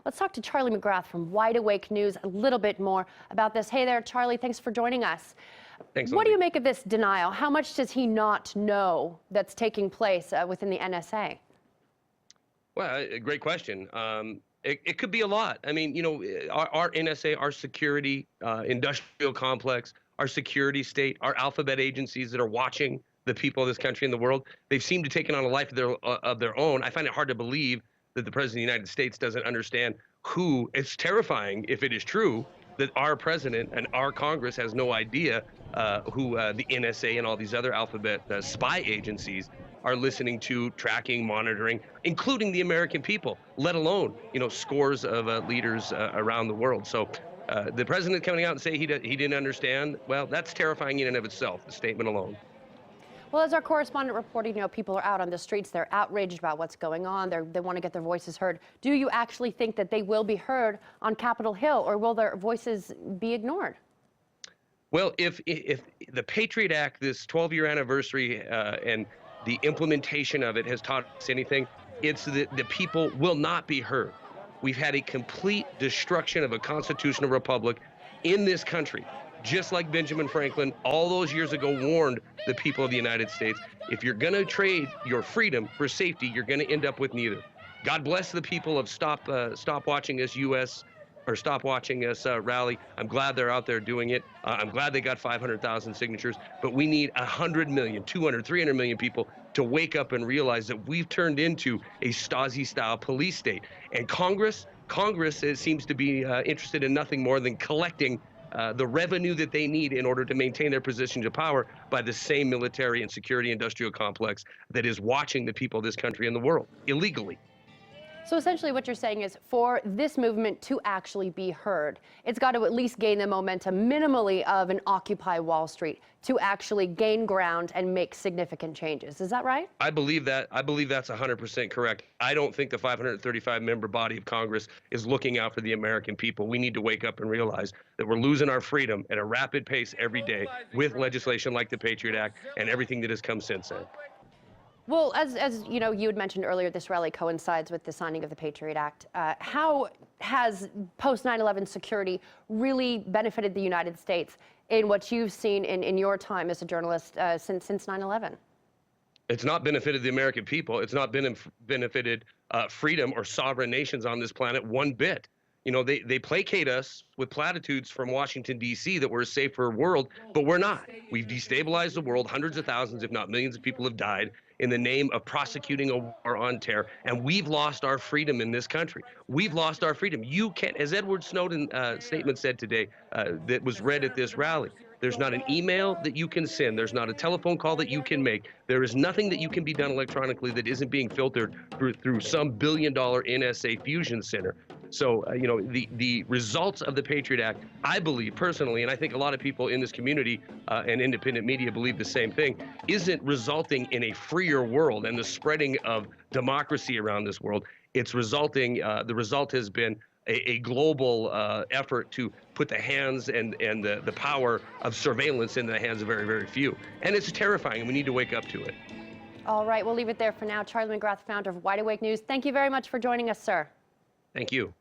Let's talk to Charlie McGrath from Wide Awake News a little bit more about this. Hey there, Charlie. Thanks for joining us. Thanks, what do you make of this denial? How much does he not know that's taking place within the NSA? Well, a great question. It could be a lot. I mean, our NSA, our security industrial complex, our security state, our alphabet agencies that are watching the people of this country and the world, they've seemed to take on a life of their own. I find it hard to believe that the President of the United States doesn't understand who. It's terrifying if it is true that our president and our Congress has no idea who the NSA and all these other alphabet spy agencies are listening to, tracking, monitoring, including the American people, let alone, scores of leaders around the world. So the president coming out and say he didn't understand, well, that's terrifying in and of itself, the statement alone. Well, as our correspondent reported, people are out on the streets. They're outraged about what's going on. They want to get their voices heard. Do you actually think that they will be heard on Capitol Hill, or will their voices be ignored? Well, if the Patriot Act, this 12-year anniversary, and the implementation of it has taught us anything, it's that the people will not be heard. We've had a complete destruction of a constitutional republic in this country, just like Benjamin Franklin all those years ago warned the people of the United States. If you're going to trade your freedom for safety, you're going to end up with neither. God bless the people of Stop Watching Us US, or Stop Watching Us rally. I'm glad they're out there doing it. I'm glad they got 500,000 signatures, but we need 100 million, 200, 300 million people to wake up and realize that we've turned into a Stasi-style police state. And Congress seems to be interested in nothing more than collecting the revenue that they need in order to maintain their positions of power by the same military and security industrial complex that is watching the people of this country and the world illegally. So essentially what you're saying is, for this movement to actually be heard, it's got to at least gain the momentum minimally of an Occupy Wall Street to actually gain ground and make significant changes. Is that right? I believe that. I believe that's 100% correct. I don't think the 535-member body of Congress is looking out for the American people. We need to wake up and realize that we're losing our freedom at a rapid pace every day with legislation like the Patriot Act and everything that has come since then. Well, as you had mentioned earlier, this rally coincides with the signing of the Patriot Act. How has post 9/11 security really benefited the United States in what you've seen in your time as a journalist since 9/11? It's not benefited the American people. It's not benefited freedom or sovereign nations on this planet one bit. They placate us with platitudes from Washington, D.C. that we're a safer world, but we're not. We've destabilized the world. Hundreds of thousands, if not millions of people have died in the name of prosecuting a war on terror, and we've lost our freedom in this country. We've lost our freedom. You can't, as Edward Snowden's statement said today that was read at this rally, there's not an email that you can send. There's not a telephone call that you can make. There is nothing that you can be done electronically that isn't being filtered through some billion-dollar NSA fusion center. So, the results of the Patriot Act, I believe personally, and I think a lot of people in this community and independent media believe the same thing, isn't resulting in a freer world and the spreading of democracy around this world. It's resulting, the result has been a global effort to put the hands and the power of surveillance in the hands of very, very few. And it's terrifying, and we need to wake up to it. All right, we'll leave it there for now. Charlie McGrath, founder of Wide Awake News, thank you very much for joining us, sir. Thank you.